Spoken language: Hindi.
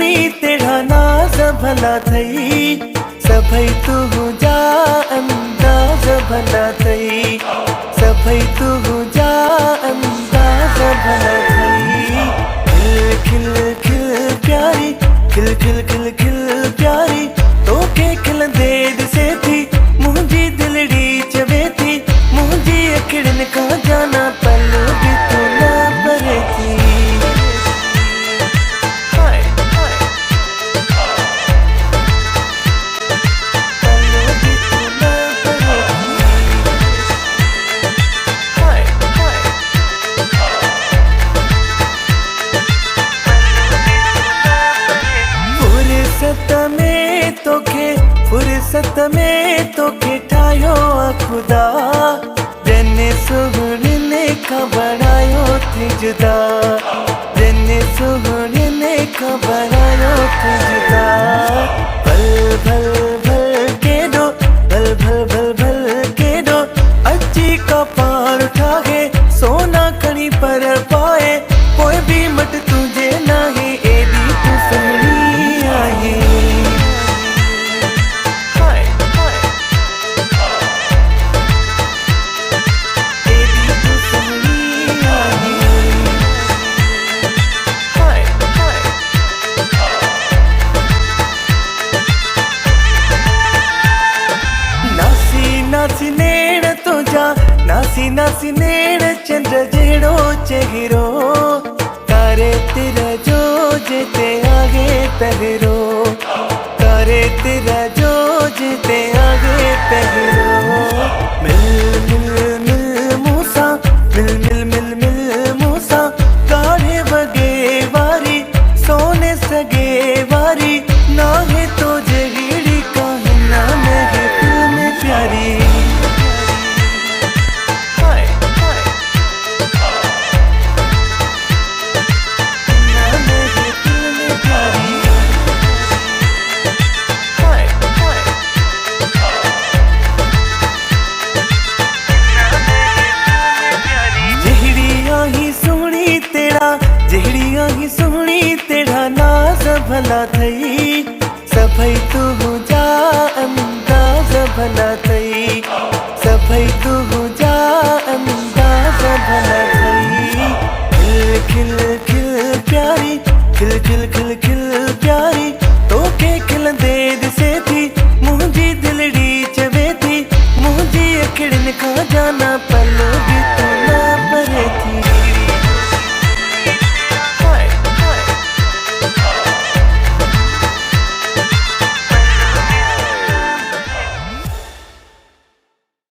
सुनी तेरा नाज भला थई, सभई तू जा अंदाज भला थई, सभई तू जा अंदाज भला थई। खिल खिल खिल प्यारी, खिल खिल खिल खिल प्यारी, तोखे खिलंदे दिसे थी मुंहिंजी दिलड़ी चवे थी, मुंहिंजी अखिड़ियुनि खां जाना पल बि तूं न परे थी। फुर्सत में तोखे ठाहियो आ खुदा, जने सुहिणे खां बणायो थी जुदा, जने सुहिणे खां बणायो थी जुदा। भल भल भल केॾो, भल भल भल भल केॾो, अची का पार ठाहे सोना खणी पर पाए, पोइ बि मट तुंहिंजे नाहे एॾी तूं सुहिणी आहे। नासी नेण तुझा, नासी नासी नेण चंद्र जहिड़ो चेहरो, तारे तेरा जो जिते आगे पहिरो, तारे तेरा जो जिते आगे पहिरो। मिल मिल मिल मूसा, मिल मिल मिल मिल मूसा, काढ़े वगे वारी सोने सगे वारी, नाहे तो जहिड़ी काहे ना महफिल में प्यारी। जहिड़िया ही सुहिणी तेरा नाज भला थई, सभई तू जा अंदाज भला थई, सभई तू जा अंदाज भला थई। खिल खिल खिल प्यारी, खिल खिल खिल खिल प्यारी, तोखे खिलंदे दिसे थी मुंहिंजी दिलड़ी चवे थी, मुंहिंजी अखिड़ियुनि खां जाना पल बि तूं न परे थी।